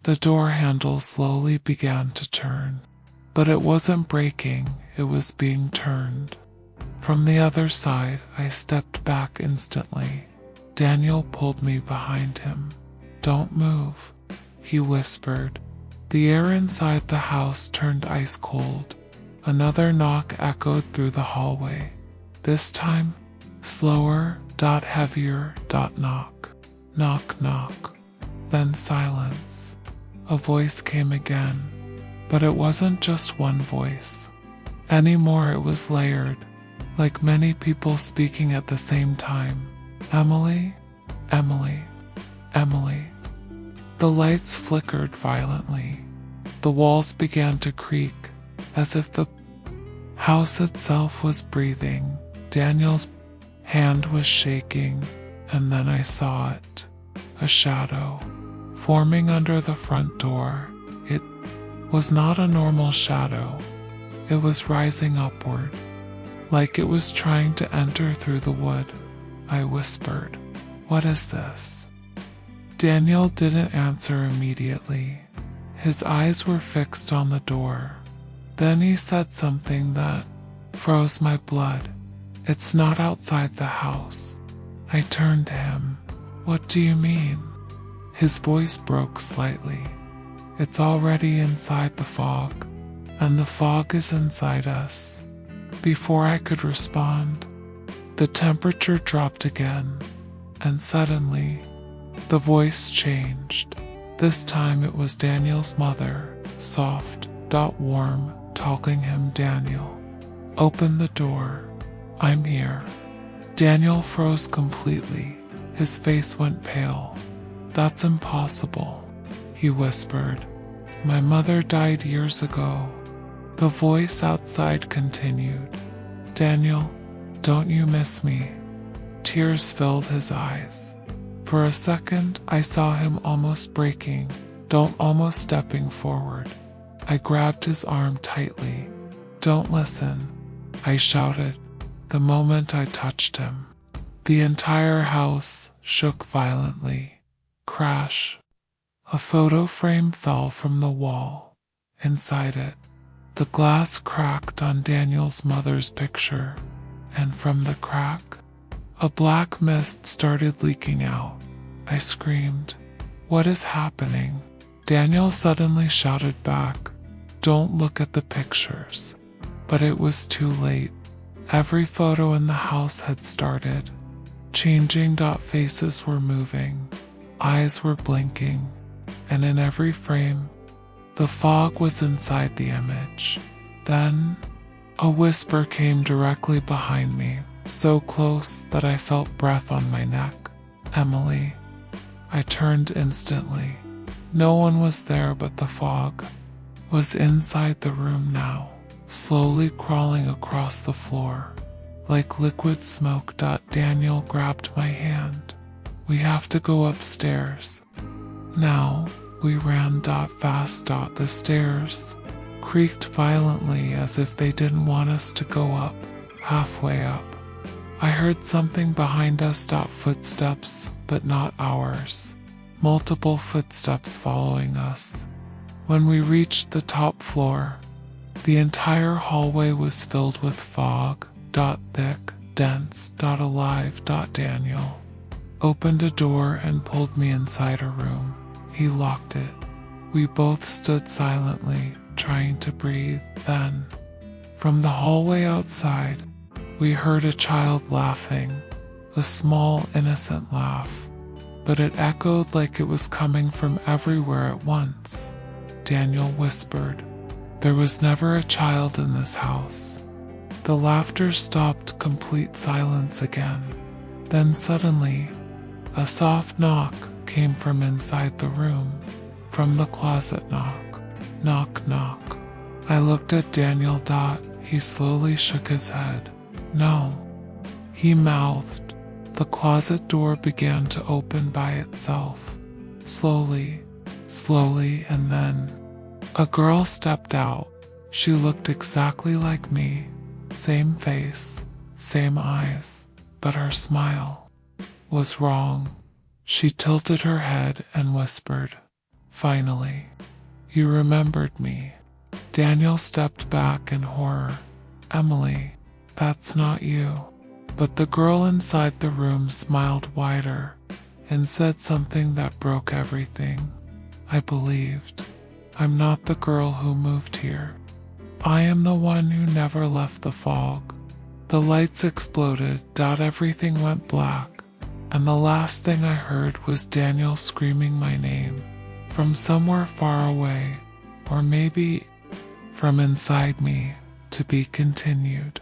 The door handle slowly began to turn. But it wasn't breaking, it was being turned. From the other side, I stepped back instantly. Daniel pulled me behind him. "Don't move," he whispered. The air inside the house turned ice cold. Another knock echoed through the hallway. This time, slower, heavier, knock. Knock, knock. Then silence. A voice came again. But it wasn't just one voice. Anymore, it was layered, like many people speaking at the same time. "Emily, Emily, Emily." The lights flickered violently. The walls began to creak, as if the house itself was breathing. Daniel's hand was shaking, and then I saw it. A shadow, forming under the front door. It was not a normal shadow. It was rising upward, like it was trying to enter through the wood. I whispered, "What is this?" Daniel didn't answer immediately. His eyes were fixed on the door. Then he said something that froze my blood. "It's not outside the house." I turned to him. "What do you mean?" His voice broke slightly. "It's already inside the fog, and the fog is inside us." Before I could respond, the temperature dropped again, and suddenly, the voice changed. This time it was Daniel's mother, soft, warm, talking him. "Daniel, open the door. I'm here." Daniel froze completely. His face went pale. "That's impossible," he whispered. "My mother died years ago." The voice outside continued, "Daniel, don't you miss me?" Tears filled his eyes. For a second, I saw him almost breaking, almost stepping forward. I grabbed his arm tightly. "Don't listen," I shouted the moment I touched him. The entire house shook violently. Crash. A photo frame fell from the wall. Inside it, the glass cracked on Daniel's mother's picture, and from the crack, a black mist started leaking out. I screamed, "What is happening?" Daniel suddenly shouted back, "Don't look at the pictures." But it was too late. Every photo in the house had started changing. Faces were moving, eyes were blinking, and in every frame, the fog was inside the image. Then, a whisper came directly behind me, so close that I felt breath on my neck. "Emily." I turned instantly. No one was there, but the fog was inside the room now, slowly crawling across the floor, like liquid smoke. Daniel grabbed my hand. "We have to go upstairs." Now, we ran. Fast. The stairs creaked violently as if they didn't want us to go up. Halfway up, I heard something behind us. Footsteps, but not ours. Multiple footsteps following us. When we reached the top floor, the entire hallway was filled with fog. Thick, dense. Alive. Daniel opened a door and pulled me inside a room. He locked it. We both stood silently, trying to breathe. Then, from the hallway outside, we heard a child laughing, a small, innocent laugh, but it echoed like it was coming from everywhere at once. Daniel whispered, "There was never a child in this house." The laughter stopped. Complete silence again. Then suddenly, a soft knock came from inside the room, from the closet. Knock, knock, knock. I looked at Daniel. He slowly shook his head. "No," he mouthed. The closet door began to open by itself, slowly, slowly, and then a girl stepped out. She looked exactly like me, same face, same eyes, but her smile was wrong. She tilted her head and whispered, Finally, you remembered me. Daniel stepped back in horror. Emily, that's not you. But the girl inside the room smiled wider and said something that broke everything. I believed. I'm not the girl who moved here. I am the one who never left the fog. The lights exploded, everything went black, and the last thing I heard was Daniel screaming my name from somewhere far away, or maybe from inside me, to be continued.